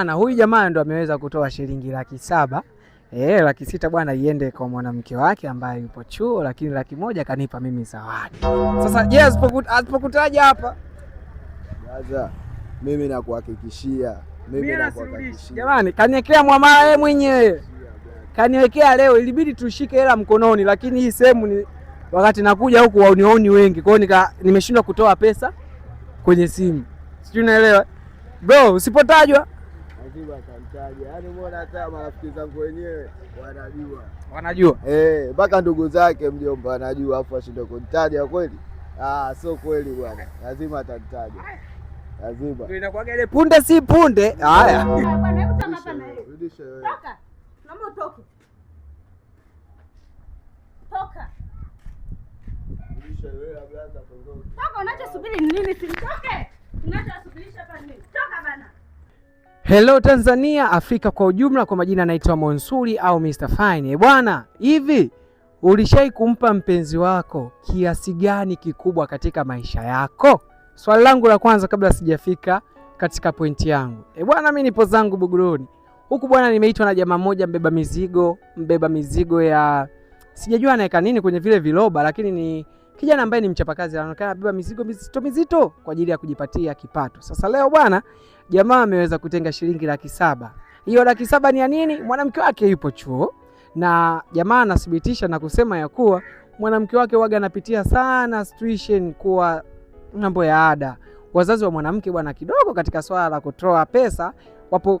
Na huyu jamaa ndo ameweza kutoa shilingi 700,000. 600,000 bwana iende kwa mwanamke wake ambaye yupo chuo, lakini 100,000 kanipa mimi zawadi. Sasa je, asipokutaja hapa? Sasa mimi nakuhakikishia, Jamani, kaniwekea mwamala yeye mwenyewe. Kaniwekea leo, ilibidi tushike hela mkononi, lakini hii sehemu ni wakati nakuja huku waunioni wengi. Kwa hiyo nimeshindwa kutoa pesa kwenye simu. Sijui unaelewa? Bro, usipotajwa lazima atamtaja. Yaani umeona hata marafiki zangu wenyewe wanajua. Mpaka ndugu zake mjomba wanajua, afu ashinde kunitaja kweli? Sio kweli bwana. Lazima atamtaja. Lazima. Ndio inakuwa ile punde si punde. Haya. Bwana hebu toka hapa na wewe. Rudisha wewe. Toka. Naomba utoke. Toka. Rudisha wewe labda tondoke. Toka, unachosubiri ni nini? Simtoke. Unachosubiri hapa ni nini? Toka bana. Hello Tanzania, Afrika kwa ujumla, kwa majina naitwa Monsuri au Mr. Fine. Bwana, hivi ulishai kumpa mpenzi wako kiasi gani kikubwa katika maisha yako? Swali langu la kwanza kabla sijafika katika pointi yangu. Bwana, mimi nipo zangu Buguruni. Huku bwana nimeitwa na jamaa mmoja mbeba mizigo ya sijajua anaweka nini kwenye vile viloba, lakini ni kijana ambaye ni mchapakazi, anaonekana anabeba mizigo mizito kwa ajili ya kujipatia kipato. Sasa leo bwana jamaa ameweza kutenga shilingi 700,000. Hiyo 700,000 ni ya nini? Mwanamke wake yupo chuo na jamaa anathibitisha na kusema ya kuwa mwanamke wake waga anapitia sana situation kuwa mambo ya ada. Wazazi wa mwanamke bwana kidogo katika swala la kutoa pesa wapo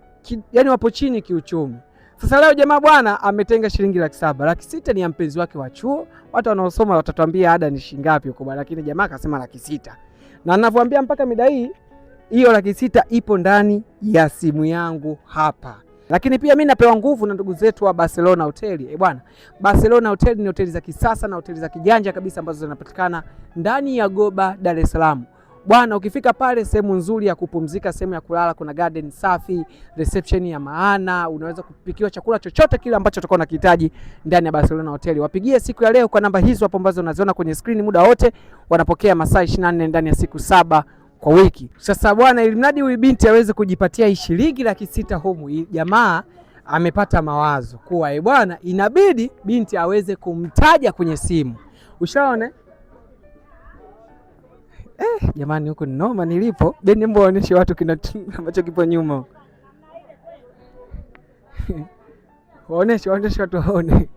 chini kiuchumi. Sasa leo jamaa bwana ametenga shilingi 700,000. 600,000 ni ya mpenzi wake wa chuo. Watu wanaosoma watatuambia ada ni shilingi ngapi huko bwana, lakini jamaa akasema 600,000. Na ninavyoambia mpaka mida hii hiyo 600,000 ipo ndani ya simu yangu hapa. Lakini pia mimi napewa nguvu na ndugu zetu wa Barcelona Hoteli. Bwana, Barcelona Hoteli ni hoteli za kisasa na hoteli za kijanja kabisa ambazo zinapatikana ndani ya Goba, Dar es Salaam. Bwana, ukifika pale sehemu nzuri ya kupumzika, sehemu ya kulala, kuna garden safi, reception ya maana, unaweza kupikiwa chakula chochote kile ambacho utakuwa unakihitaji ndani ya Barcelona Hoteli. Wapigie siku ya leo kwa namba hizo hapo ambazo unaziona kwenye screen, muda wote wanapokea masaa 24 ndani ya siku 7 kwa wiki. Sasa bwana, ili mradi huyu binti aweze kujipatia hii shilingi 600,000 humu, jamaa amepata mawazo kuwa bwana inabidi binti aweze kumtaja kwenye simu. Ushaona? Jamani huko ni noma nilipo. Beni mboonyeshe watu ambacho kipo nyuma. Waoneshe watu waone.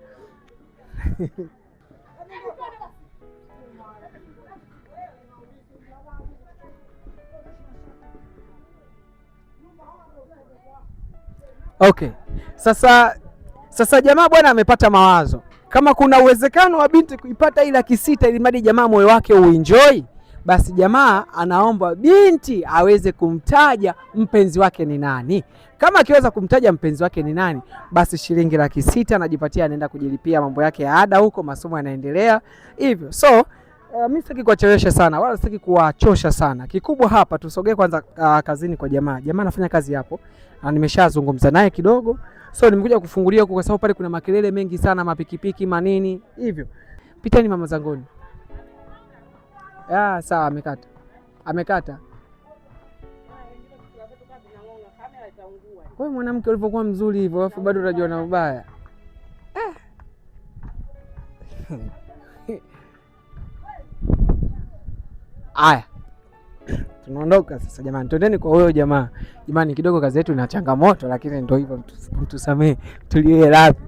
Okay. Sasa jamaa bwana amepata mawazo. Kama kuna uwezekano wa binti kuipata ile 600,000 ili mradi jamaa moyo wake uenjoy, basi jamaa anaomba binti aweze kumtaja mpenzi wake ni nani. Kama akiweza kumtaja mpenzi wake ni nani, basi shilingi 600,000 anajipatia, anaenda kujilipia mambo yake ya ada huko, masomo yanaendelea hivyo. So mimi sitaki kuwachelewesha sana wala sitaki kuwachosha sana. Kikubwa hapa tusogee kwanza kazini kwa jamaa. Jamaa anafanya kazi hapo na nimeshazungumza naye kidogo. So nimekuja kufungulia huko kwa sababu pale kuna makelele mengi sana, mapikipiki manini hivyo. Pitani mama zangoni. Sawa, amekata. Wewe mwanamke ulivyokuwa mzuri hivyo alafu bado unajua na ubaya. Aya. Tunaondoka sasa jamani. Twendeni kwa huyo jamaa. Jamani kidogo kazi yetu ina changamoto, lakini ndio hivyo, mtusamee, tulie radhi.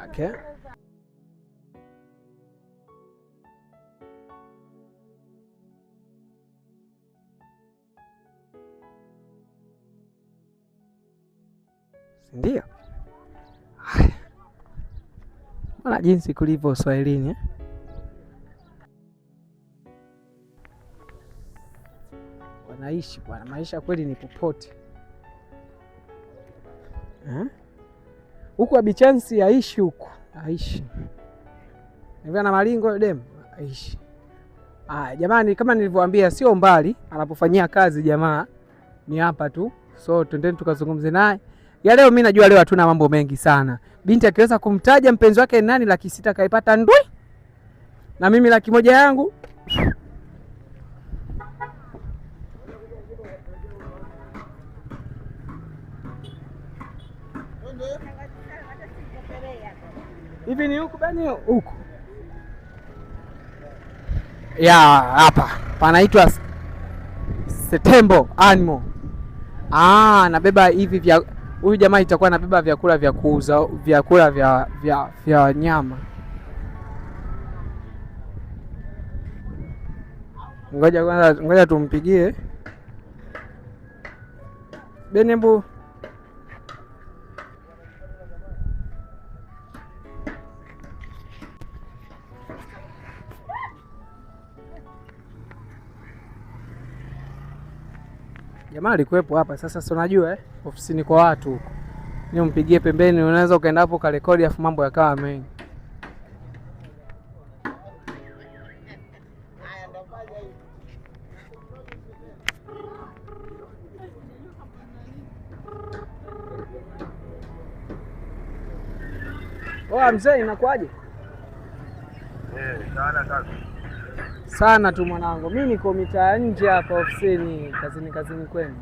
Okay. Ndio. Mbona jinsi kulivyo Uswahilini wanaishi bwana, maisha kweli ni popote. Huku abichansi aishi huku. Aishi. Nivyo na malingo dem. Aishi. Jamani kama nilivyowaambia sio mbali anapofanyia kazi jamaa. Ni hapa tu. So twendeni tukazungumze naye. Ya leo mimi najua leo hatuna mambo mengi sana. binti akiweza kumtaja mpenzi wake nani, 600,000 kaipata ndwi, na mimi 100,000 yangu. Hivi ni huku bani huku? Ya hapa panaitwa Setembo Animal. Nabeba hivi vya huyu jamaa, itakuwa nabeba vyakula vya kuuza, vyakula vya nyama. Ngoja tumpigie Benembu. Jamaa alikuwepo hapa. Sasa si unajua ofisini kwa watu huko. Nimpigie pembeni, unaweza ukaenda hapo ka rekodi afu mambo yakawa mengi. Mzee, inakuaje? Sana kaka. Sana tu mwanangu. Mimi niko mitaa nje hapa ofisini, kazini kwenu.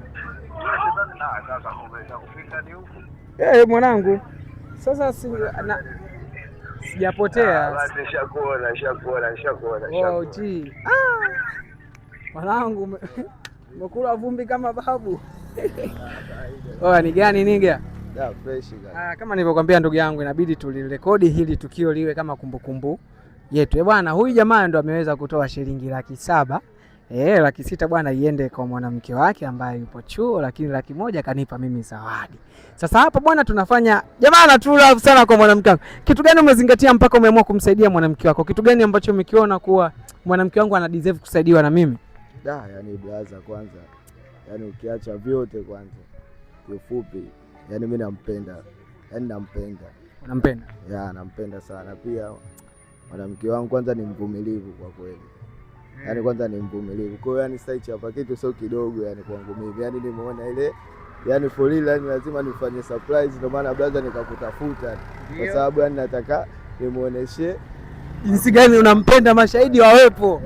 Mwanangu. Sasa sijapotea. Nishakuona. Mwanangu umekula vumbi kama babu. Ni gani niga? Fresh guys. Kama nilivyokuambia ndugu yangu, inabidi tulirekodi hili tukio liwe kama kumbukumbu yetu. Bwana, huyu jamaa ndo ameweza kutoa shilingi 700,000. 600,000 bwana iende kwa mwanamke wake ambaye yupo chuo, lakini 100,000 kanipa mimi zawadi. Sasa hapa bwana tunafanya, jamaa na true love sana kwa mwanamke wako. Kitu gani umezingatia mpaka umeamua kumsaidia mwanamke wako? Kitu gani ambacho umekiona kuwa mwanamke wangu ana deserve kusaidiwa na mimi? Yani blaza, kwanza yani ukiacha vyote, kwanza kiufupi, yani mimi nampenda. Yani nampenda. Unampenda? Nampenda sana. Pia mwanamke wangu kwanza ni mvumilivu kwa kweli. Yani kwanza ni mvumilivu. Kwa hiyo yani sasa hapa kitu sio kidogo yani kwangu mimi. Yani nimeona ile yani for real, yani lazima nifanye surprise, ndio maana brother nikakutafuta. Kwa sababu yani nataka nimuoneshe jinsi gani unampenda, mashahidi wawepo.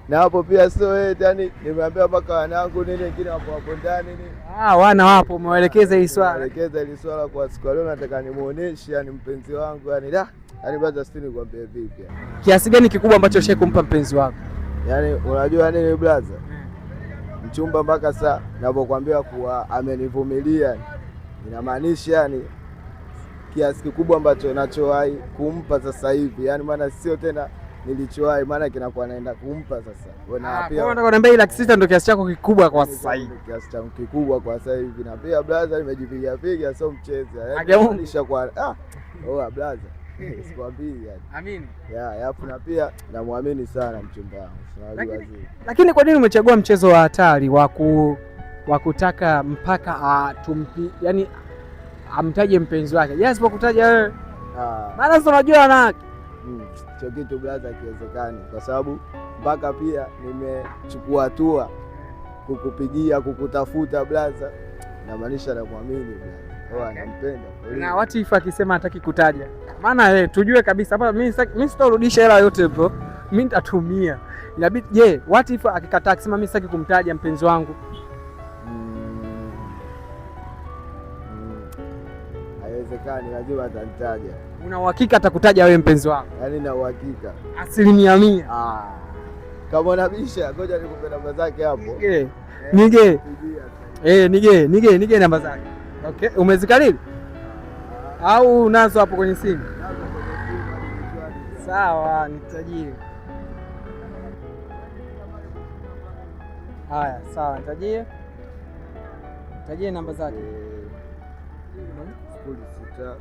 Na hapo pia sio yani nimeambia mpaka wanangu nini wengine hapo ndani nini. Wana wapo, umewaelekeza hili swala. Naelekeza hili swala kwa siku leo, nataka nimuoneshe yani mpenzi wangu yani yani brother, sisi nikwambie vipi. Kiasi gani kikubwa ambacho ushawahi kumpa mpenzi wako? Yani unajua nini brother? Mchumba mpaka sasa ninapokuambia kuwa amenivumilia, inamaanisha yani kiasi kikubwa ambacho nachowahi kumpa sasa hivi. Yani maana sio tena nilichowahi, maana kinakuwa naenda kumpa sasa. Pia unataka kuniambia 600,000 ndio kiasi chako kikubwa kwa sasa hivi? Kiasi changu kikubwa kwa sasa hivi. Na pia brother nimejipiga sio mchezo. Yani nishakuwa brother. Sikwambii yani. Amini. Alafu na pia namwamini sana mchumba wangu. Lakini kwa nini umechagua mchezo wa hatari wa kutaka mpaka yani amtaje mpenzi wake? Yes, kutaja wewe. Maana sasa unajua na hicho kitu brother kiwezekani, kwa sababu mpaka pia nimechukua hatua kukupigia kukutafuta brother, namaanisha namwamini brother. Anampenda. Na what if akisema hataki kutaja? Maana tujue kabisa hapa mimi sitarudisha hela yote bro. Mimi nitatumia. Inabidi what if akikataa akisema mimi sitaki kumtaja mpenzi wangu? Haiwezekani, lazima atanitaja. Una uhakika atakutaja wewe mpenzi wako? Yaani na uhakika 100%. Kama unabisha, ngoja nikupe namba zake hapo. Nige namba zake. Okay, umezikariri? Au unazo hapo kwenye simu? Sawa, nitajie. Haya, sawa, nitajie. Nitajie namba zake. 06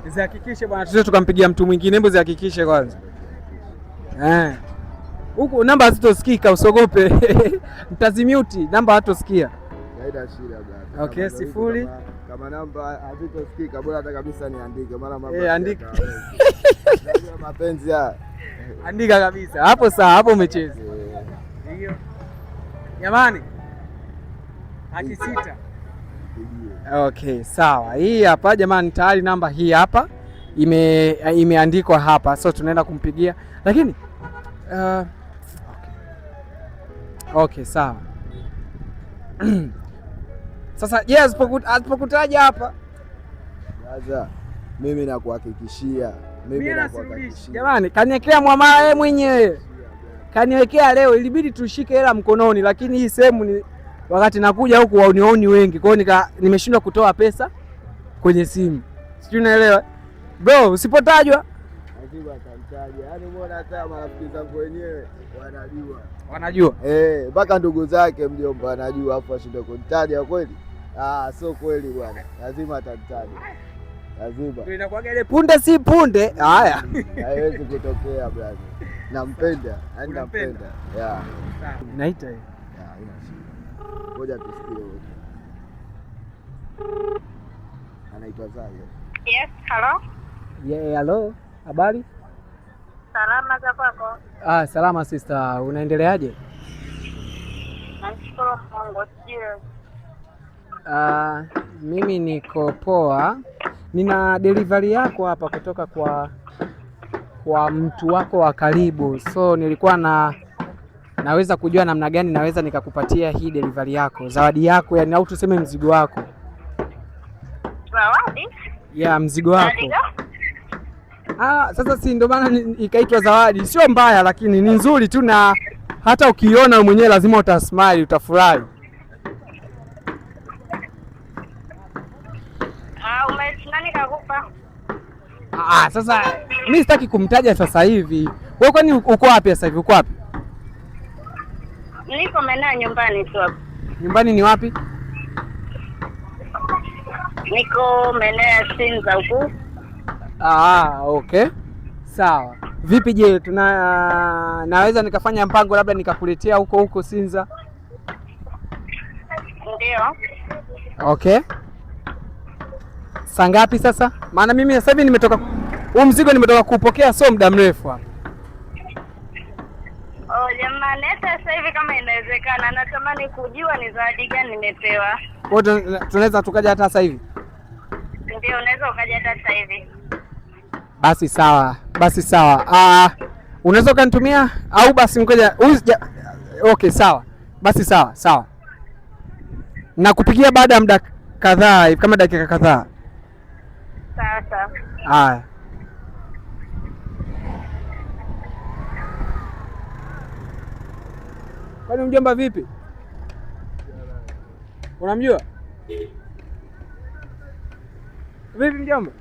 78 Zihakikishe bwana, tutoe tukampigia mtu mwingine, hebu zihakikishe kwanza. Huko namba hazitosikika, usogope. Mtazimute namba hatosikia. Haina shida bwana. Okay, 0 kama namba hazitosikika bora hata kabisa niandike, maana mambo andika. Mapenzi haya. Andika kabisa. Hapo sawa, hapo umecheza. Ndio. Jamani, akisita. Okay, sawa. Hii hapa jamani, tayari namba hii hapa imeandikwa hapa, so tunaenda kumpigia, lakini okay, sawa. Sasa yes, asipokutaja hapa sasa, mimi nakuhakikishia, jamani, kaniwekea mwamala yeye mwenyewe, kaniwekea leo, ilibidi tushike hela mkononi, lakini hii sehemu ni wakati nakuja huku waunioni wengi, kwa hiyo nimeshindwa kutoa pesa kwenye simu, sijui unaelewa bro. Usipotajwa lazima atamtaja, yaani umeona hata marafiki zangu wenyewe wanajua mpaka ndugu zake mjomba wanajua, afu ashinde kunitaja kweli? Sio kweli bwana, lazima atamtaja, lazima. Ndio inakuwa ile punde si punde. Haya, haiwezi kutokea bwana, nampenda, yaani nampenda. Naita hiyo. Ngoja tusikie. Anaitwa Zaya. Yes, hello. Hello. Habari? Salama za kwako? Salama sister. Unaendeleaje? Nashukuru Mungu. Mimi niko poa. Nina delivery yako hapa kutoka kwa mtu wako wa karibu. So nilikuwa naweza kujua namna gani naweza nikakupatia hii delivery yako, zawadi yako, yani au tuseme mzigo wako. Zawadi? Yeah, mzigo wako. Sasa si ndio maana ikaitwa zawadi. Sio mbaya, lakini ni nzuri tu, na hata ukiona mwenyewe lazima utasmile, utafurahi. Nani kakupa? Sasa mimi sitaki kumtaja sasa hivi. Wewe kwani uko wapi sasa hivi? Uko wapi? Niko maeneo nyumbani tu hapo. Nyumbani ni wapi? Niko maeneo ya Sinza huko. Okay. Sawa. Vipi je, naweza nikafanya mpango labda nikakuletea huko Sinza? Ndio. Okay. Saa ngapi sasa? Maana mimi sasa hivi huu mzigo nimetoka kupokea sio muda mrefu hapa. Jamani, sasa hivi kama inawezekana, natamani kujua ni zawadi gani nimepewa. Kwa tunaweza tukaja hata sasa hivi? Ndio, unaweza ukaja hata sasa hivi. Basi sawa. Unaweza ukanitumia au basi ngoja. Okay, sawa. Basi sawa. Nakupigia baada ya muda kadhaa hivi, kama dakika kadhaa. Sawa. Haya. Kwani mjomba vipi? Unamjua? Vipi mjomba?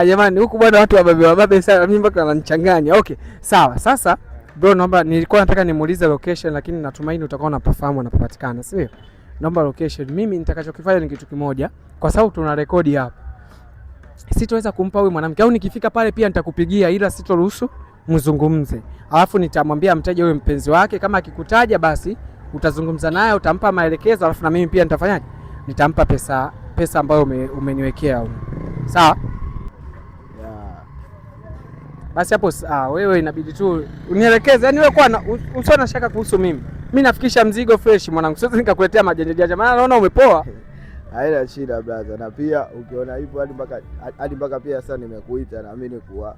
Jamani, huku bwana watu wababe sana, mimi mpaka wananichanganya. Okay, sawa. Sasa bro, naomba, nilikuwa nataka nimuulize location, lakini natumaini utakuwa unapafahamu unapatikana, sio? Naomba location. Mimi nitakachokifanya ni kitu kimoja, kwa sababu tuna rekodi hapa. Sitoweza kumpa huyu mwanamke, au nikifika pale pia nitakupigia, ila sitoruhusu mzungumze. Alafu nitamwambia mteja huyo mpenzi wake, kama akikutaja basi utazungumza naye, utampa maelekezo, alafu na mimi pia nitafanyaje? Nitampa pesa ambayo umeniwekea. Sawa? Basi hapo wewe inabidi tu unielekeze, yani wewe kwa usio na shaka kuhusu mimi. Mimi nafikisha mzigo fresh mwanangu. Siwezi nikakuletea majanja, maana naona umepoa. Haina shida brother, na pia ukiona hivyo hadi mpaka pia sasa nimekuita, naamini kuwa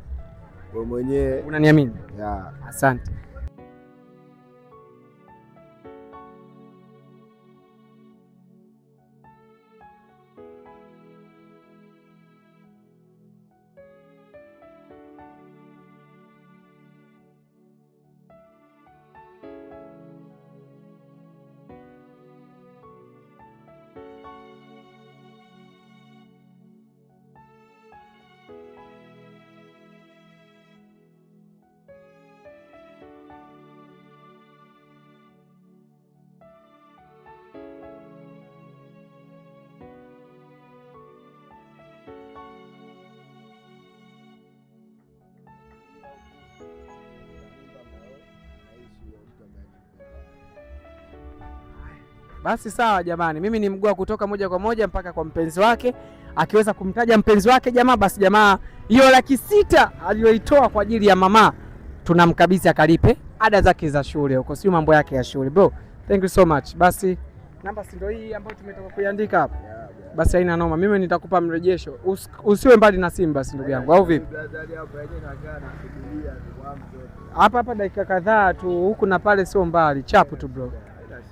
wewe mwenyewe unaniamini. Asante. Basi sawa jamani, mimi ni mguu kutoka moja kwa moja mpaka kwa mpenzi wake, akiweza kumtaja mpenzi wake jamaa, basi jamaa hiyo 600,000 aliyoitoa kwa ajili ya mama tunamkabidhi akalipe ada zake za shule huko, sio mambo yake ya shule. Bro, thank you so much. Basi namba si ndio hii ambayo tumetoka kuiandika hapa? Basi haina noma, mimi nitakupa mrejesho. Usiwe mbali na simu basi ndugu yangu, au vipi? Hapa dakika kadhaa tu, huku na pale sio mbali, chapu tu bro.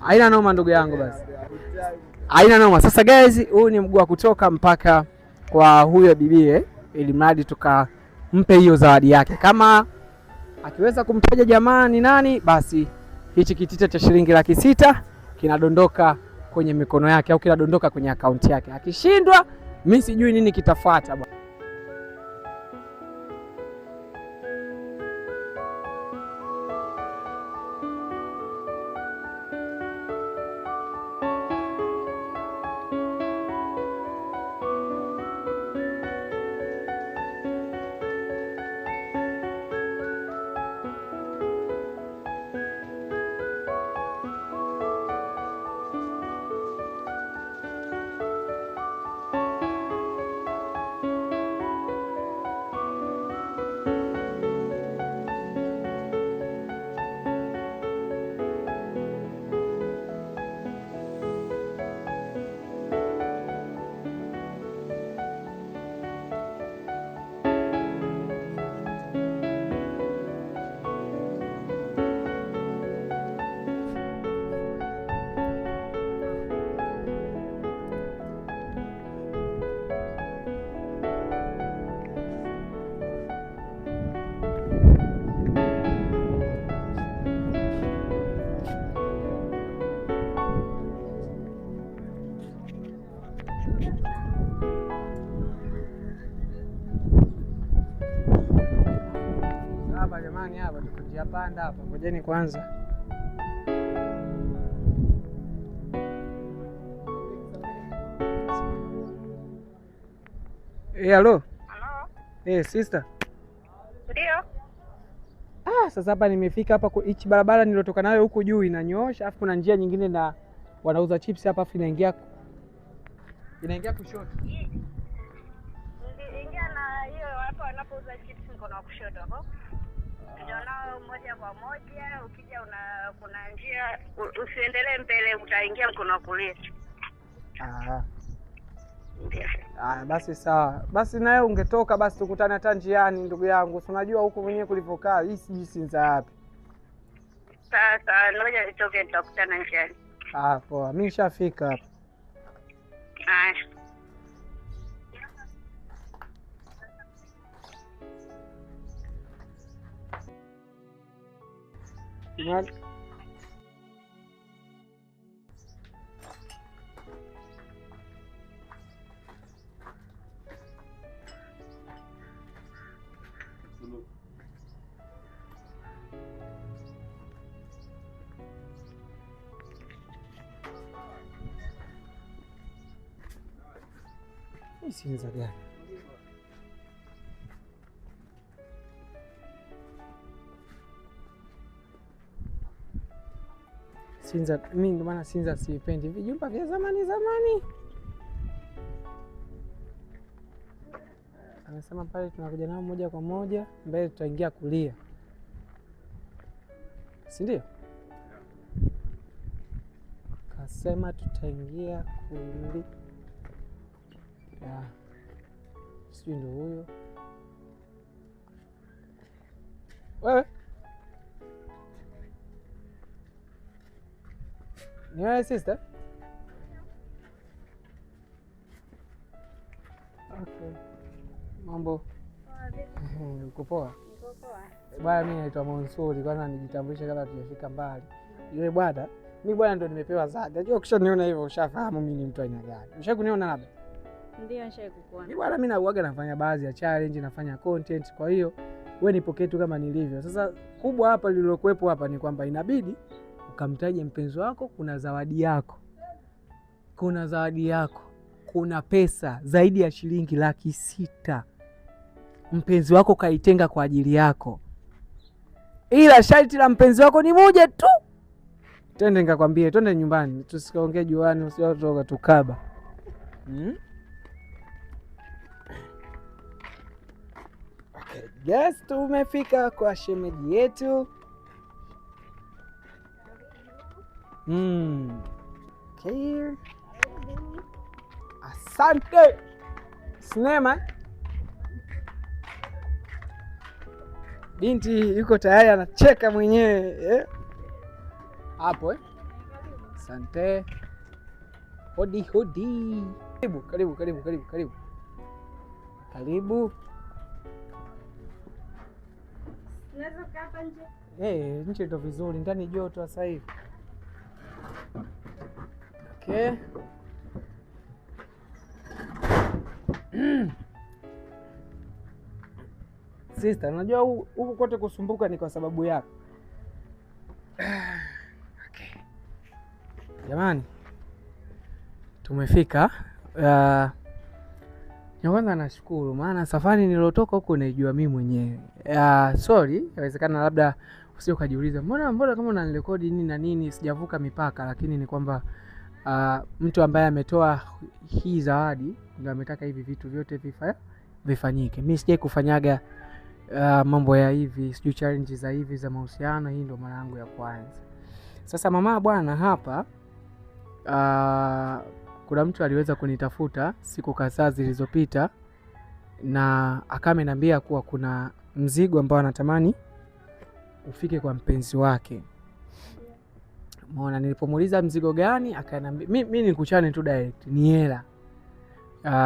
Haina noma ndugu yangu, basi haina noma. Sasa guys, huu ni mguu wa kutoka mpaka kwa huyo bibie, ili mradi tukampe hiyo zawadi yake. Kama akiweza kumtaja jamaa ni nani, basi hichi kitita cha shilingi 600,000 kinadondoka kwenye mikono yake au kinadondoka kwenye akaunti yake. Akishindwa, mimi sijui nini kitafuata bwana. Jamani, hapa tuko panda hapa, ngojeni kwanza. Hello. Hello. Sister. Ndio. Sasa hapa nimefika hapa, hichi barabara nilotoka nayo huku juu inanyoosha, afu kuna njia nyingine na wanauza chips hapa, afu inaingia kushoto. Ingia na hiyo hapa wanapouza chips mkono wa kushoto hapo. Ndio nao moja kwa moja, ukija kuna njia, usiendelee mbele, utaingia mkono wa kulia. Basi sawa. Basi naye ungetoka basi tukutane hata njiani ndugu yangu. Unajua huko mwenyewe kulivyokaa, hii sijui sinza wapi. Sasa ngoja nitoke, tutakutana njiani. Poa. Mimi nishafika hapa. Hii sinza gani? Sinza, mimi ndio maana sinza siipendi. Vijumba vya zamani. Anasema pale tunakuja nao moja kwa moja, mbele tutaingia kulia. Si ndio? Kasema tutaingia kulia. Sijui ndio huyo. Wewe? Ni wewe sister? Okay. Mambo? Uko poa? Niko poa. Bwana, mimi naitwa Monsuri. Kwanza nijitambulishe kabla tujafika mbali. Yule bwana, mimi bwana ndo nimepewa zawadi. Unajua ukishaniona hivyo ushafahamu mimi ni mtu aina gani. Ushakuniona labda? Ndio, nishakukuona. Mimi bwana, mimi nauaga nafanya baadhi ya challenge, nafanya content, kwa hiyo wewe nipokee tu kama nilivyo. Sasa kubwa hapa lililokuepo hapa ni kwamba inabidi ukamtaje mpenzi wako, kuna zawadi yako. Kuna pesa zaidi ya shilingi 600,000. Mpenzi wako kaitenga kwa ajili yako. Ila sharti la mpenzi wako ni moja tu. Twende nikakwambie, twende nyumbani. Tusikaongee juani, usiotoka tukaba. Yes, tumefika kwa shemeji yetu. Okay. Asante. Sinema. Binti yuko tayari anacheka mwenyewe hapo Asante. Hodi. Karibu. Unaweza kukaa hapa nje? Nje ndo vizuri, ndani joto sasa hivi. Okay. Sister, unajua huku kote kusumbuka ni kwa sababu yako. Okay. Jamani, tumefika. Kwanza nashukuru maana safari nilotoka huko naijua mimi mwenyewe. Sorry, inawezekana labda usije ukajiuliza mbona kama unanirekodi nini na nini, sijavuka mipaka, lakini ni kwamba mtu ambaye ametoa hii zawadi ndio ametaka hivi vitu vyote vifanyike. Mimi sijai kufanyaga mambo ya hivi, sijui challenge za hivi za mahusiano, hii ndio mara yangu ya kwanza. Sasa mama bwana hapa kuna mtu aliweza kunitafuta siku kadhaa zilizopita na akamenambia kuwa kuna mzigo ambao anatamani ufike kwa mpenzi wake. Umeona, nilipomuuliza mzigo gani, akaniambia mimi nikuchane tu direct, ni hela.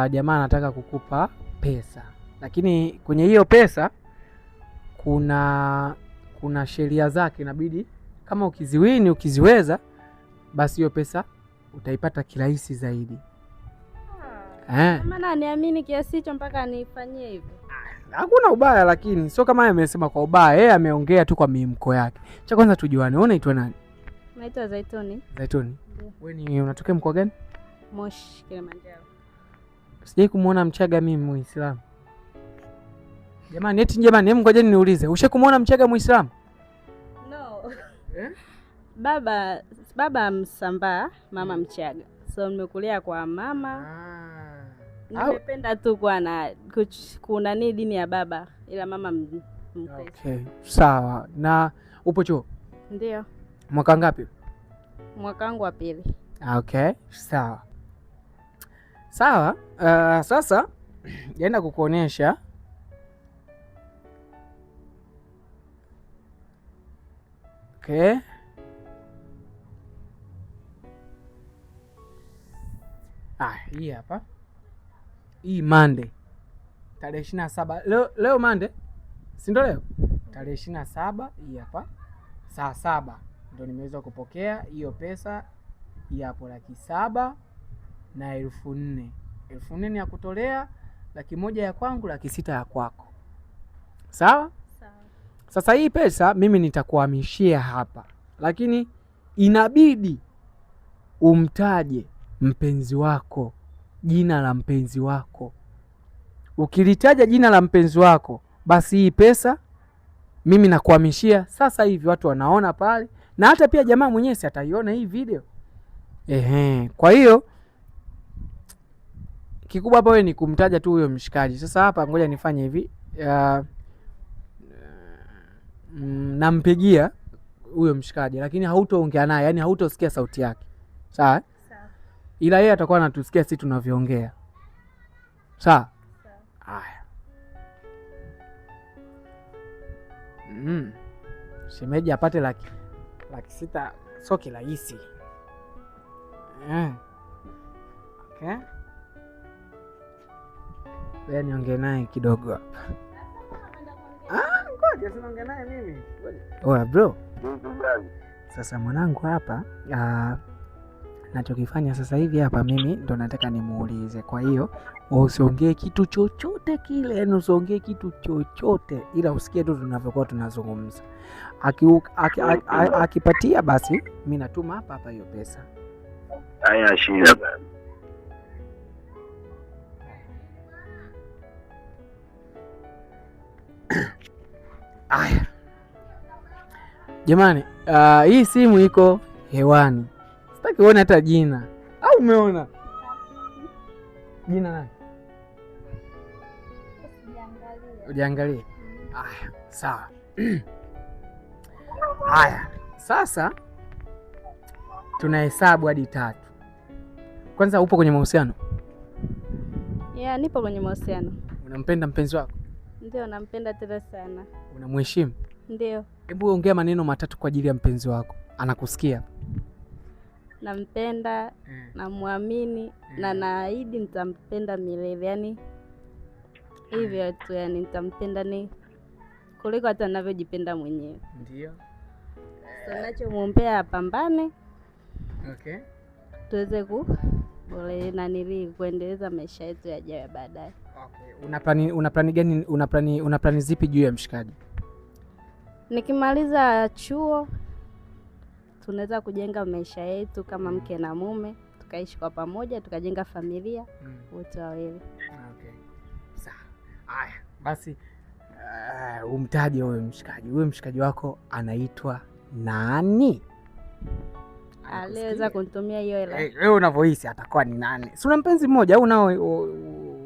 Jamaa anataka kukupa pesa. Lakini kwenye hiyo pesa kuna sheria zake, inabidi kama ukiziweza basi hiyo pesa utaipata kirahisi zaidi. Maana niamini kiasi hicho mpaka anifanyie hivyo. Hakuna ubaya, lakini sio kama yeye amesema kwa ubaya, yeye ameongea tu kwa mimko yake. Cha kwanza tujuane, wewe unaitwa nani? Naitwa Zaituni. Zaituni. Wewe ni unatokea mkoa gani? Moshi, Kilimanjaro. Sijai kumuona Mchaga mimi Muislamu. Jamani, ngojeni niulize. Ushakumuona Mchaga Muislamu? No. Baba Msambaa, mama Mchaga. So nimekulia kwa mama. Nimependa tu kuna ni dini ya baba, ila mama Mkristo. Okay, sawa. Na upo chuo? Ndio. Mwaka ngapi? Mwaka wangu wa pili. Okay, sawa. Sasa jaenda kukuonesha okay. Hii hapa. Hii Monday. Tarehe 27. Leo Monday. Si ndio leo? Tarehe 27 hii hapa. Saa 7 ndio nimeweza kupokea hiyo pesa. Hii hapo 700,000 na 4,000. 4,000 ya kutolea, 100,000 ya kwangu, 600,000 ya kwako. Sawa? Sawa. Sasa hii pesa mimi nitakuhamishia hapa. Lakini inabidi umtaje mpenzi wako, jina la mpenzi wako. Ukilitaja jina la mpenzi wako, basi hii pesa mimi nakuhamishia sasa hivi, watu wanaona pale, na hata pia jamaa mwenyewe si ataiona hii video. Kwa hiyo kikubwa hapo ni kumtaja tu huyo mshikaji. Sasa hapa ngoja nifanye hivi. Nampigia huyo mshikaji, lakini hautaongea naye, yani hautosikia sauti yake. Sawa? Sawa. Ila yeye atakuwa anatusikia sisi tunavyoongea. Sawa? Sawa. Haya. Shemeji apate 600,000 sio kirahisi. Okay. Wewe niongee naye kidogo hapa. Ngoja sinaongea naye mimi. Oya bro. Sasa mwanangu hapa nachokifanya sasa hivi hapa mimi ndo nataka nimuulize. Kwa hiyo usiongee kitu chochote kile, yani usiongee kitu chochote, ila usikie tu tunavyokuwa tunazungumza. Akipatia basi mimi natuma hapa hiyo pesa. Haya shida bana. Aya. Jamani, hii simu iko hewani. Sitaki kuona hata jina. Au umeona? Jina nani? Ujiangalie. Haya, sawa. Haya, sasa tunahesabu hadi 3. Kwanza, upo kwenye mahusiano? Yeah, nipo kwenye mahusiano. Unampenda mpenzi wako? Ndio, nampenda tena sana. Unamheshimu? Ndio. Hebu ongea maneno 3 kwa ajili ya mpenzi wako, anakusikia. Nampenda, namwamini na naahidi nitampenda milele. Yani hivyo tu, yani nitampenda ni kuliko hata ninavyojipenda mwenyewe. Ndio. So nachomwombea apambane. Okay. Tuweze kuendeleza maisha yetu yajayo baadaye. Okay. Una plani zipi juu ya mshikaji? Nikimaliza chuo tunaweza kujenga maisha yetu kama mke na mume, tukaishi kwa pamoja, tukajenga familia wote wawili. Okay. Sawa. Haya, basi umtaje huyo mshikaji. Huyo mshikaji wako anaitwa nani? Aliweza kunitumia hiyo hela. Wewe unavyohisi atakuwa ni nani? Si una mpenzi mmoja au unao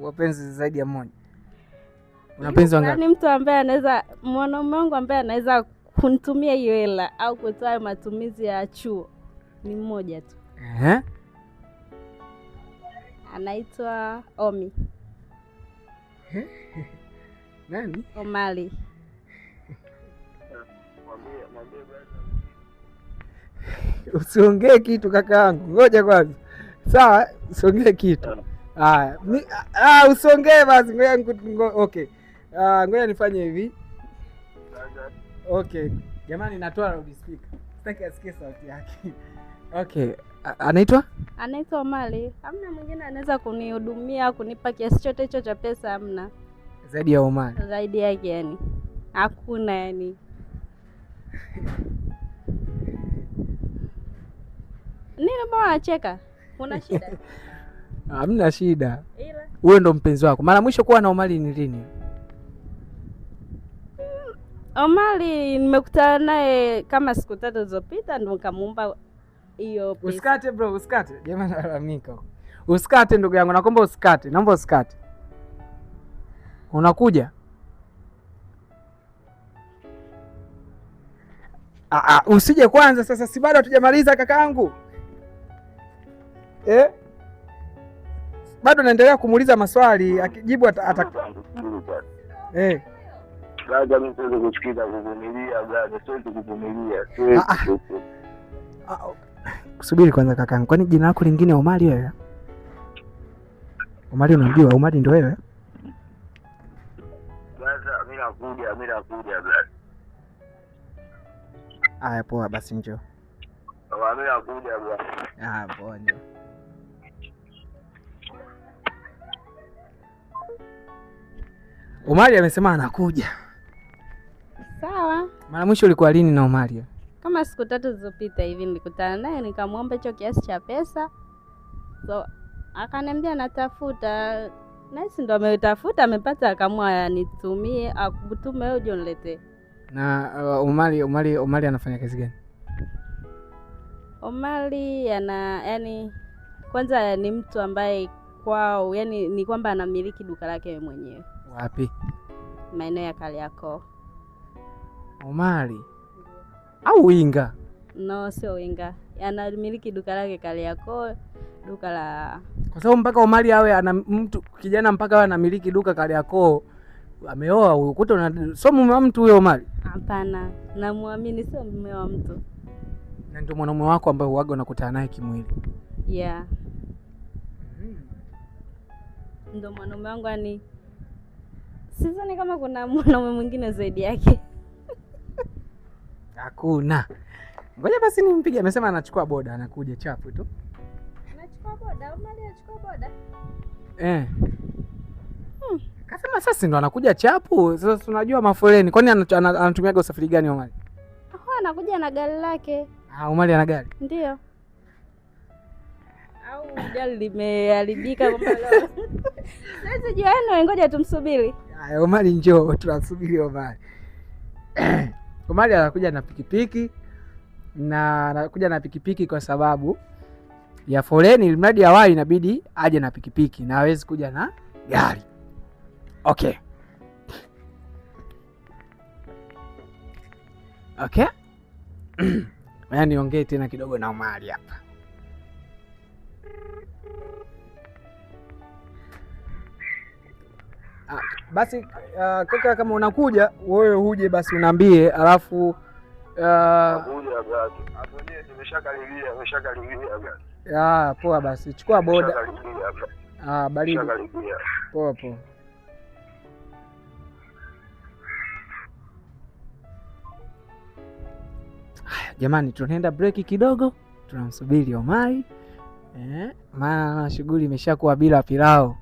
wapenzi zaidi ya mmoja? Una mpenzi wangapi? Ni mtu ambaye anaweza, mwanaume wangu ambaye anaweza kunitumia hiyo hela au kutoa matumizi ya chuo ni mmoja tu. Anaitwa Omi. Nani? Omali. Usiongee kitu kakaangu. Ngoja kwanza. Sawa, usiongee kitu. Haya. Usiongee basi. Okay. Ngoja nifanye hivi. Okay. Jamani, natoa loudspeaker. Sitaki asikie sauti yake. Okay. Anaitwa Omali. Hamna mwingine anaweza kunihudumia, kunipa kiasi chote hicho cha pesa, hamna. Zaidi ya Omali. Zaidi yake yani. Hakuna yani. Nini mbona unacheka? Una shida? Hamna shida. Ila wewe ndo mpenzi wako. Mara mwisho kuwa na Omali ni lini? Omali nimekutana naye kama siku 3 zilizopita, ndo nikamuomba hiyo pesa. Usikate bro, usikate. Jamani nalalamika. Usikate ndugu yangu, naomba usikate. Naomba usikate. Unakuja? Usije kwanza sasa, si bado hatujamaliza kakaangu. Bado naendelea kumuuliza maswali, akijibu Gaga mimi siwezi kusikiza kuvumilia, gaga siwezi kuvumilia. Subiri kwanza kakaangu, kwani jina lako lingine Omali wewe? Omali unamjua? Omali ndio wewe? Sasa mimi nakuja gaga. Aya, poa basi njoo. Mimi nakuja bwana. Poa njoo. Omali amesema anakuja. Sawa. Mara mwisho ulikuwa lini na Omali? Kama siku 3 zilizopita hivi nilikutana naye, nikamwomba hicho kiasi cha pesa. So akaniambia natafuta. Nasi ndo ametafuta, amepata, akamwa nitumie, akutume wewe uje uniletee. Na Omali anafanya kazi gani? Omali yani kwanza ni mtu ambaye kwao yani ni kwamba anamiliki duka lake mwenyewe. Wapi? Maeneo ya Kariakoo. Omali au Winga? No, sio Winga. Anamiliki duka lake Kariakoo, duka la. Kwa sababu mpaka Omali awe ana mtu kijana mpaka awe anamiliki duka Kariakoo, ameoa huyo. Kuta sio mume wa mtu huyo Omali? Hapana, namwamini, sio mume wa mtu. Na ndio mwanaume wako ambaye huaga unakutana naye kimwili? Yeah. Ndio mwanaume wangu, yani sidhani kama kuna mwanaume mwingine zaidi yake. Hakuna. Ngoja basi nimpige, amesema anachukua boda, anakuja chapu tu. Anachukua boda? Omali anachukua boda? Kasema sasa ndo anakuja chapu. Sasa tunajua mafoleni. Kwani anatumiaga usafiri gani Omali? Anakuja na gari lake. Omali ana gari? Ndio. Au gari limeharibika kwamba leo. Sasa jioni, ngoja tumsubiri. Haya, Omali njoo, tunasubiri Omali. Omali anakuja na pikipiki, na anakuja na pikipiki kwa sababu ya foleni. Mradi awali inabidi aje na pikipiki na hawezi kuja na gari. Okay. Okay. Yaani niongee tena kidogo na Omari hapa. Basi kaka, kama unakuja wewe uje basi unaambie, alafu Nakuja basi. Hapo ndio nimeshakaribia basi. Poa basi, chukua boda. Baridi. Poa. Jamani, tunaenda break kidogo, tunamsubiri Omari maana shughuli imeshakuwa bila pilau.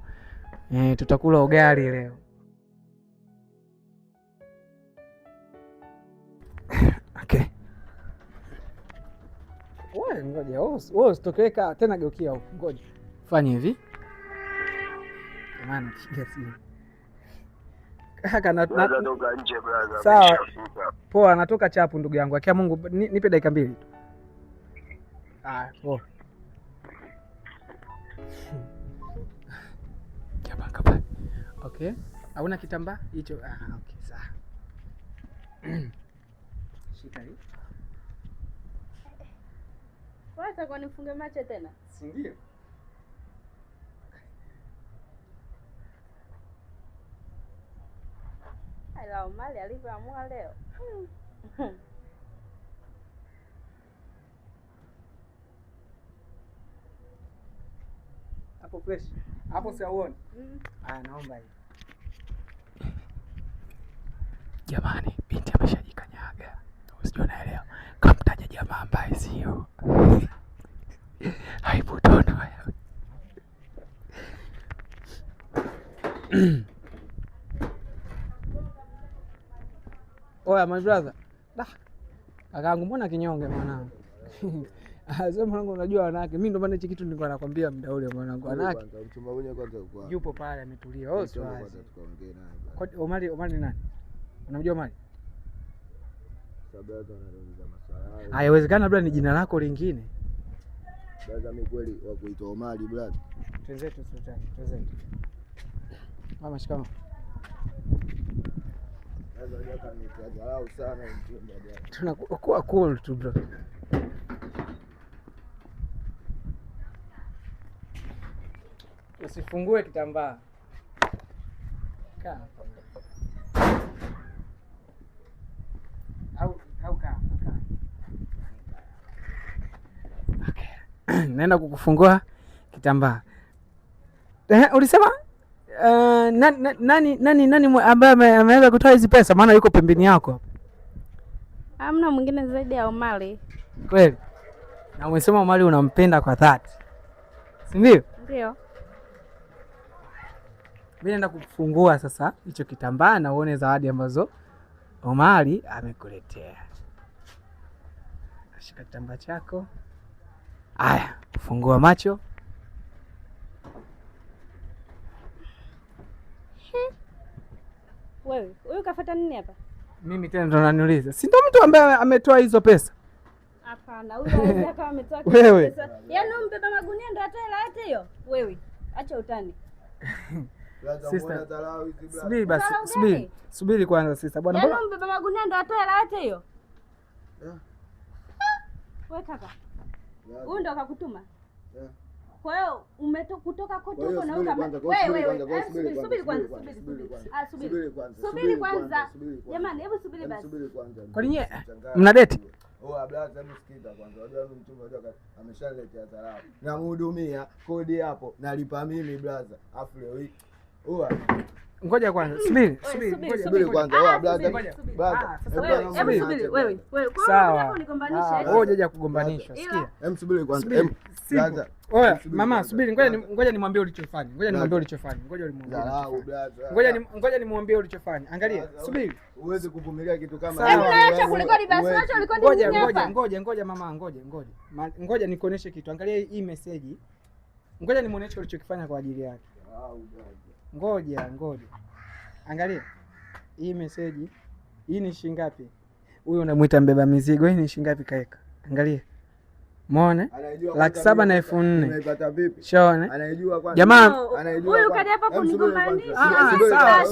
Tutakula ugali leo. Okay. Wewe ngoja, wewe usitokeka tena, geukia huko. Ngoja. Fanya hivi. Jamani, piga simu. Kaka natoka nje brother. Sawa. Poa, natoka chapu ndugu yangu. Akia Mungu, nipe dakika 2 tu. Poa. Jamani kapa. Okay. Hauna kitambaa hicho? Okay, sawa. Shika hii. Wacha kwa nifunge macho tena. Si ndio? Ala, Omari alivyoamua leo. Hapo fresh. Hapo si auone. Naomba hii. Jamani, binti ameshajikanyaga. Usijua naelewa. Kamtaja jamaa ambaye sio. Aibu tono haya. Oya my brother. Akaangu mbona kinyonge mwanangu? Sasa mwanangu, unajua wanawake. Mimi ndo maana hichi kitu nilikuwa nakwambia muda ule mwanangu. Wanawake. Mchumba mwenyewe kwanza uko. Yupo pale ametulia. Kwa Omari ni nani? Unamjua Omari? Sababu anauliza maswali. Haiwezekana labda ni jina lako lingine. Sasa mimi kweli wa kuitwa Omari brother. Twenzetu sultani, twenzetu. Mama shikamo. Sasa jaka nitadharau sana mchumba bwana. Tunakuwa cool tu bro. Usifungue kitambaa. Kaa. Au kaa. Okay. Naenda kukufungua kitambaa. Ulisema nani ambaye ameweza kutoa hizi pesa, maana yuko pembeni yako? Hamna mwingine zaidi ya Omari. Kweli? Na umesema Omari unampenda kwa dhati, si ndio? Ndio. Mimi naenda kukufungua sasa hicho kitambaa na uone zawadi ambazo Omari amekuletea. Shika kitambaa chako. Aya, fungua macho. Wewe, huyu kafuata nini hapa? Mimi tena ndo naniuliza. Si ndo mtu ambaye ametoa hizo pesa? Hapana, huyu anaweza kama ametoa pesa. Yaani mbeba magunia ndo atoe hela yote hiyo? Wewe, acha utani. Sister, subiri basi, subiri kwanza sister. Bwana, yaani mbeba magunia ndo atoe hela yote hiyo? Wewe kaka. Huyu ndo akakutuma? Kwa hiyo kutoka kote huko na huko. Wewe, subiri kwanza. Jamani, hebu subiri basi. Kwa nini mna date? Blaza, hebu sikiza kwanza. Unajua mimi mchumba unajua ameshaletea dharau. Namhudumia kodi hapo nalipa mimi blaza. Afu leo hii. Ngoja kwanza. Subiri kwanza. Blaza. Hebu subiri wewe. Sawa. Wewe hujaja kugombanishwa. Sikia. Hebu subiri kwanza. Blaza. Oya, mama subiri, ngoja nimwambie ulichofanya. Ngoja nimwambie ulichofanya. Angalia, subiri. Uweze kuvumilia kitu kama hicho. Acha kulikodi basi, acha kulikodi nini hapa? Ngoja mama, ngoja nikuoneshe kitu. Angalia hii message. Ngoja nimuoneshe ulichokifanya kwa ajili yake. Ngoja. Angalia. Hii message. Hii ni shilingi ngapi? Huyu unamuita mbeba mizigo. Hii ni shilingi ngapi kaeka? Angalia. Muone? Laki 7 na 4,000. Unaipata vipi? Shaone? Anaijua kwanza. Jamaa huyu kaja hapa kunigombanisha. Sawa,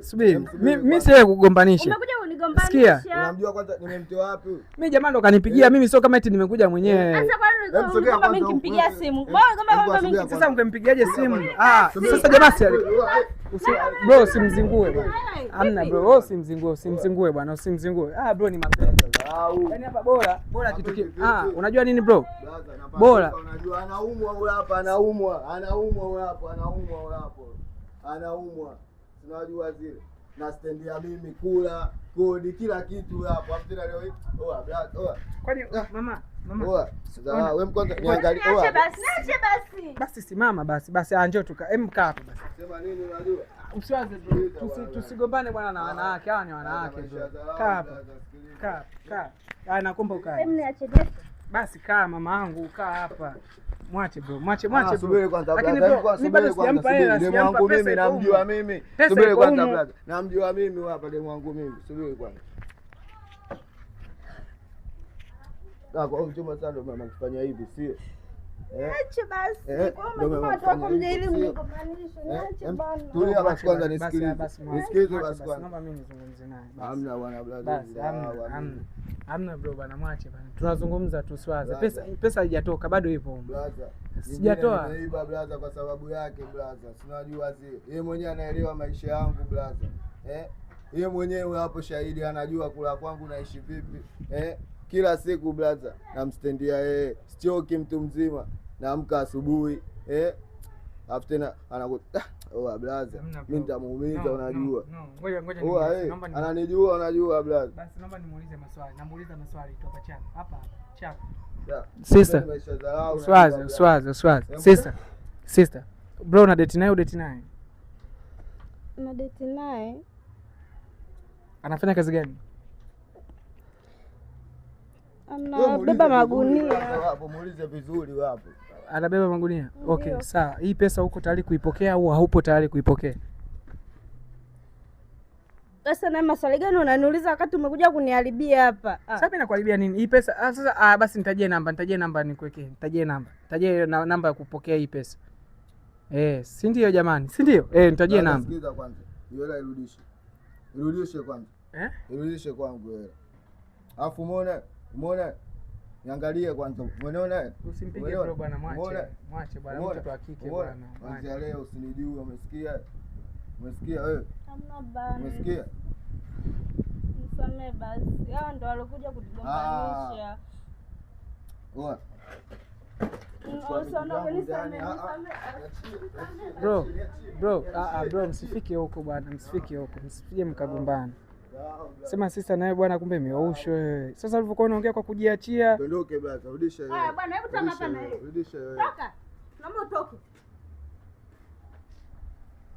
subiri. Mimi siwe kugombanisha. Umekuja kunigombanisha. Sikia. Unamjua kwanza nimemtoa wapi huyu? Mimi jamaa ndo kanipigia, mimi sio kama eti nimekuja mwenyewe. Sasa kwa nini nikimpigia simu? Sasa mngempigiaje simu? Sasa jamaa bro simzingue bwana. Hamna bro, wewe usimzingue bwana, usimzingue. Bro ni mapenzi. Yaani hapa bora kitu kile. Unajua nini bro? Bora. Unajua anaumwa huyu hapa, anaumwa hapo. Unajua zile. Na stendi ya mimi kula, kodi kila kitu hapo. Hapo tena leo hii. Kwani mama. Sasa wewe mkwanza niangalie. Niache basi. Basi simama basi. Njoo kaa hapa basi. Sema nini unajua? Usianze tusigombane bwana na wanawake. Hawa ni wanawake bro. Kaa hapa. Kaa. Naomba ukae. Niache basi. Basi kaa mama yangu, kaa hapa. Mwache bro. Subiri kwanza Lakini brother. bro, mimi bado sijampa hela, Demu wangu mimi namjua mimi. Subiri kwanza brother. Namjua mimi hapa demu wangu mimi. Subiri kwanza. Kwa mchumba sana mama kufanya hivi sio? Niache basi. Kwa watu wako mjeli mnigombanisha. Niache bana. Tulia basi kwanza nisikilize. Nisikilize basi kwanza. Naomba mimi nizungumze naye. Hamna bwana brother. Basi hamna bro bwana, mwache bwana. Tunazungumza tu swaze. Pesa haijatoka bado ipo brother. Sijatoa. Nimeiba brother kwa sababu yake brother. Sinajua yeye mwenyewe anaelewa maisha yangu brother. Yeye mwenyewe hapo shahidi, anajua kula kwangu naishi vipi. Kila siku brother namstendia yeye. Sichoki mtu mzima. Naamka asubuhi. Alafu tena anakuta brother. Mimi nitamuumiza unajua. Ngoja ananijua unajua brother. Basi naomba nimuulize maswali. Namuuliza maswali toka hapa. Sister. Swaze. Sister. Bro na date naye Na date naye. Anafanya kazi gani? Anabeba magunia. Hapo muulize vizuri wapo. Anabeba magunia. Okay, sawa. Hii pesa uko tayari kuipokea au haupo tayari kuipokea? Sasa na maswali gani unaniuliza wakati umekuja kuniharibia hapa? Sasa mimi nakuharibia nini? Hii pesa sasa basi nitajie namba nikuwekee. Nitajie namba ya kupokea hii pesa. Si ndio jamani? Si ndio? Nitajie namba. Sikiliza kwanza. Hela irudishe kwanza. Irudishe kwangu hela. Alafu umeona? Niangalie kwanza. Umeona? Usimpige bro bwana, mwache bwana, mtoto wa kike bwana. Kwanza leo usinijue, umesikia? Umesikia wewe? Hamna bana. Umesikia? Nisamee basi. Hao ndio walokuja kutugombanisha. Bro, msifike huko bwana, msifike mkagombana. Sema sister naye bwana, kumbe miausho wewe. Sasa ulivyokuwa unaongea kwa kujiachia. Ondoke brother, rudisha wewe. Bwana, hebu toka hapa na wewe. Rudisha wewe. Toka. Naomba utoke.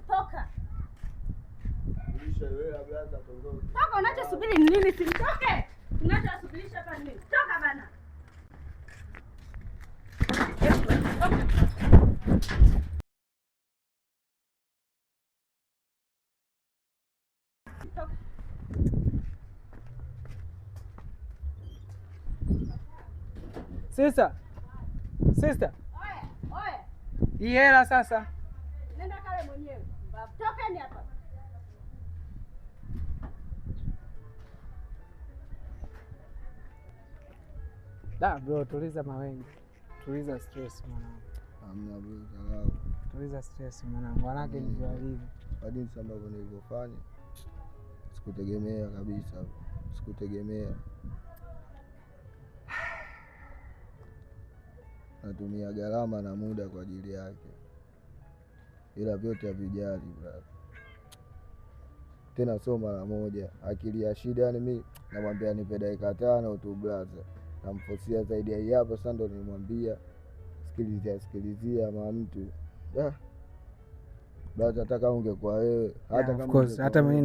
Toka. Rudisha wewe brother, ondoka. Toka, unachosubiri ni nini? Simtoke. Unachosubiri hapa ni nini? Toka bana. Sister. Oye. Hii hela sasa. Nenda kale mwenyewe. Tokeni hapa. Bro, tuliza mawengi. Tuliza stress mwanangu. Hamna bro, salau. Tuliza stress mwanangu. Wanake ndivyo walivyo. Hadi jinsi ambavyo nilivyofanya. Sikutegemea kabisa. Sikutegemea. Natumia gharama na muda kwa ajili yake, ila vyote havijali brother. Tena sio mara moja, akili ya shida. Yani mimi namwambia nipe dakika 5 tu brother, namfosia zaidi ya hii hapa. Sasa ndo nilimwambia sikilizia mama mtu brother, hata kama ungekuwa wewe, hata kama hata mwenyewe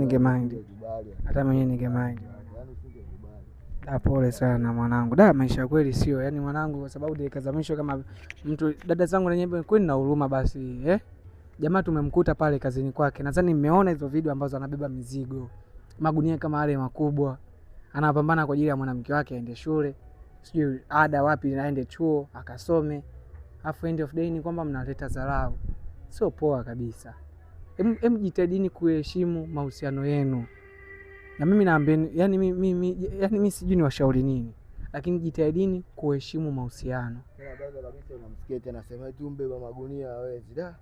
ningemind, pole sana mwanangu. Maisha kweli sio, yani mwanangu, kwa sababu dakika za mwisho kama mtu dada zangu lenyewe kweli na huruma basi. Jamaa tumemkuta pale kazini kwake. Nadhani mmeona hizo video ambazo anabeba mizigo, magunia kama yale makubwa. Anapambana kwa ajili ya mwanamke wake aende shule. sijui ada wapi aende chuo akasome, afu end of day ni kwamba mnaleta dharau. Sio poa kabisa. Jitahidini kuheshimu mahusiano yenu. Na mimi naambieni, yani mimi sijui ni washauri nini, lakini jitahidini kuheshimu mahusiano. Bado kabisa unamsikia tena anasema tu mbeba magunia hawezi da.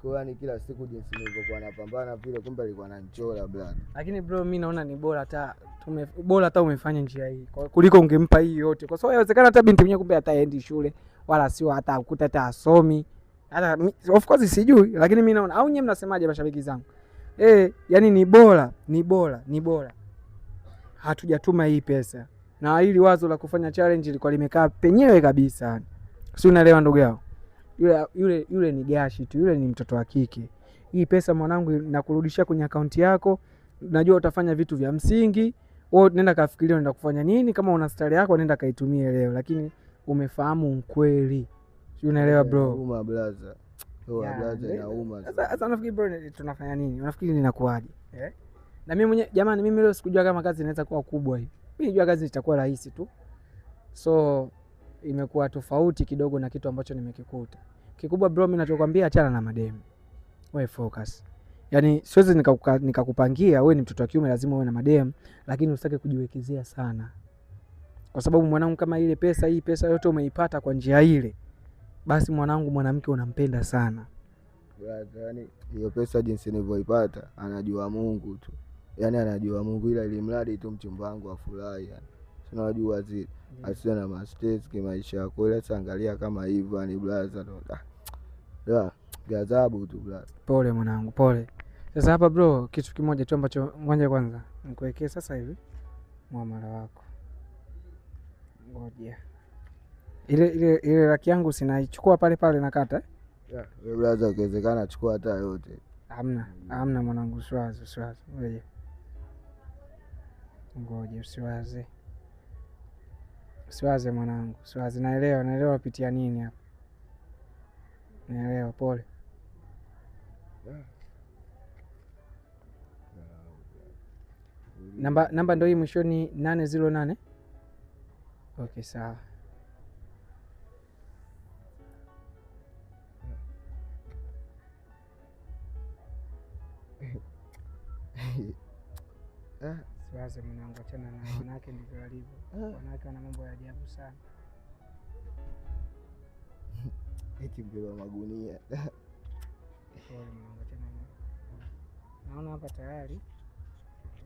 Kwa yani kila siku jinsi nilivyokuwa napambana vile, kumbe alikuwa ananichora brother. Lakini bro, mimi naona ni bora hata umefanya njia hii kuliko ungempa hii yote, kwa sababu inawezekana hata binti mwenyewe kumbe hataendi shule wala sio hata ukuta hata asomi hata, of course sijui, lakini mimi naona, au nyewe mnasemaje mashabiki zangu? Yani ni bora hatujatuma hii pesa, na hili wazo la kufanya challenge ilikuwa limekaa penyewe kabisa. Si unaelewa ndugu yao? Yule ni gashi tu, yule ni mtoto wa kike. Hii pesa mwanangu nakurudishia kwenye akaunti yako. Najua utafanya vitu vya msingi. Wewe nenda kafikiria unaenda kufanya nini, kama una stari yako nenda kaitumie leo, lakini umefahamu ukweli. Si unaelewa bro? Uma blaza. Blaza inauma. Sasa unafikiri bro tunafanya nini? Unafikiri ninakuaje? Na mimi mwenyewe jamani, mimi leo sikujua kama kazi inaweza kuwa kubwa hivi. Mimi nijua kazi itakuwa rahisi tu. So imekuwa tofauti kidogo na kitu ambacho nimekikuta. Kikubwa bro, mimi ninachokuambia achana na mademu. Wewe focus. Yaani siwezi nikakupangia wewe ni mtoto wa kiume lazima uwe na mademu, lakini usitake kujiwekezea sana. Kwa sababu mwanangu, kama hii pesa yote umeipata kwa njia ile, basi mwanangu, mwanamke unampenda sana. Yaani hiyo pesa jinsi nilivyoipata anajua Mungu tu. Yaani anajua Mungu, ila ili mradi tu mchumba wangu afurahi yani. Unajua zile asiwe na masters kimaisha yako. Ile angalia kama hivyo yani blaza ndo. Gazabu tu blaza. Pole mwanangu, pole. Sasa hapa bro, kitu kimoja tu ambacho ngoja kwanza nikuwekee sasa hivi muamala wako. Ngoja. Ile raki yangu sinaichukua pale nakata. Wewe blaza, ukiwezekana achukua hata yote. Hamna mwanangu, siwaze. Ngoja usiwaze mwanangu, usiwaze. Naelewa unapitia nini hapa. Naelewa, pole. Namba ndio hii mwishoni 808. Okay, sawa. Siwaze mwanangu, achana na wanawake, ndivyo walivyo. Wanawake wana mambo ya ajabu sana. Eti mbeba magunia. Pole mwanangu, achana na. Naona hapa tayari.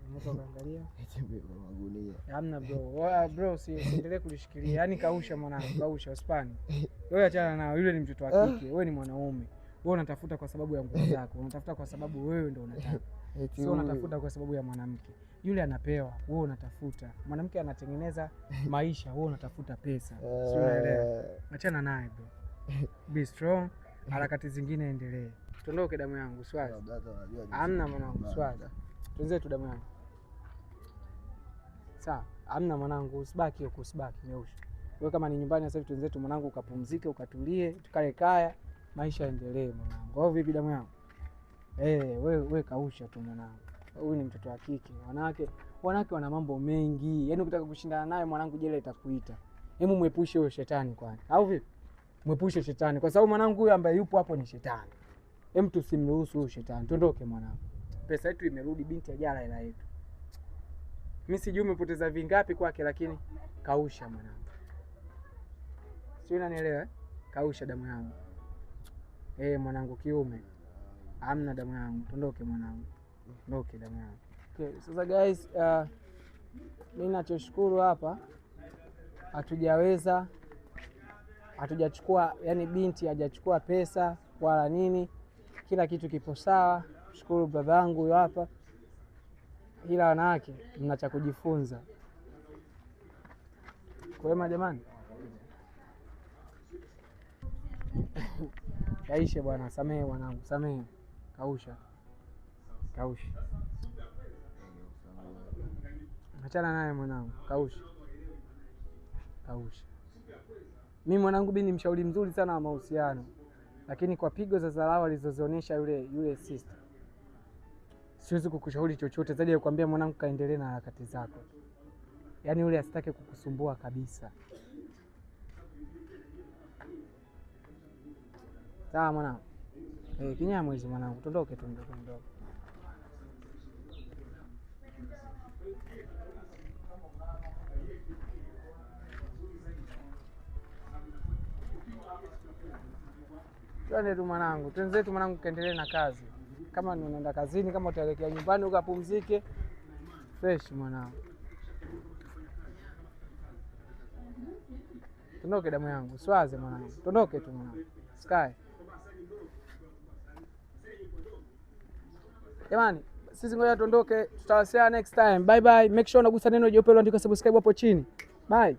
Unaweza kuangalia. Eti mbeba magunia. Hamna bro, usiendelee kulishikilia. Yaani kausha mwanangu, kausha usipani. Wewe achana nao, yule ni mtoto wa kike, wewe ni mwanaume. Wewe unatafuta kwa sababu ya nguvu zako, unatafuta kwa sababu wewe ndio unataka. Sio unatafuta kwa sababu ya mwanamke. Yule anapewa, wewe unatafuta. Mwanamke anatengeneza maisha, wewe unatafuta pesa. Sio, unaelewa? Achana naye bro. Be strong, harakati zingine endelee. Tuondoke damu yangu, swazi. Hamna mwanangu, swazi. Tuanze tu damu yangu. Sawa, hamna mwanangu, usibaki huko, usibaki nyeusha. Wewe kama ni nyumbani sasa hivi tuanze tu mwanangu, ukapumzike, ukatulie, tukale kaya, maisha yaendelee mwanangu. Au vipi damu yangu? Wewe kausha tu mwanangu. Huyu ni mtoto wa kike. Wanawake wana mambo mengi. Yaani ukitaka kushindana naye mwanangu, jela itakuita. Hebu muepushe huyo shetani kwani. Au vipi? Muepushe shetani kwa sababu mwanangu huyu ambaye yupo hapo ni shetani. Hem, tusimruhusu huyo shetani. Tuondoke mwanangu. Pesa yetu imerudi, binti ajala hela yetu. Mimi sijui umepoteza vingapi kwake, lakini kausha mwanangu. Sio, unanielewa? Kausha damu yangu. Mwanangu kiume. Hamna damu yangu. Tuondoke mwanangu. Ondoke damu yangu. Okay, sasa guys, mimi nachoshukuru hapa hatujachukua, yani binti hajachukua pesa wala nini, kila kitu kipo sawa. Shukuru brother yangu huyo hapa, ila wanawake mna cha kujifunza. Kwema jamani. Kaishe bwana, samehe mwanangu, samehe. Kausha. Achana naye mwanangu, kausha. Mimi mwanangu ni mshauri mzuri sana wa mahusiano, lakini kwa pigo za dharau alizozionyesha yule sister, siwezi kukushauri chochote zaidi ya kukwambia mwanangu kaendelee na harakati zako. yaani yule asitake kukusumbua kabisa. Sawa mwanangu? Kinyamwezi mwanangu, tondoke tu mdogo. Twende tu mwanangu, twenzetu mwanangu, kaendelee na kazi. Kama unaenda kazini, kama utaelekea nyumbani ukapumzike fresh mwanangu. Tondoke damu yangu, swaze mwanangu, tondoke tu mwanangu. Sky. Jamani, sisi ngoja tuondoke, tutawasiliana next time. Bye bye. Make sure unagusa neno jeupe unaandika subscribe hapo chini. Bye.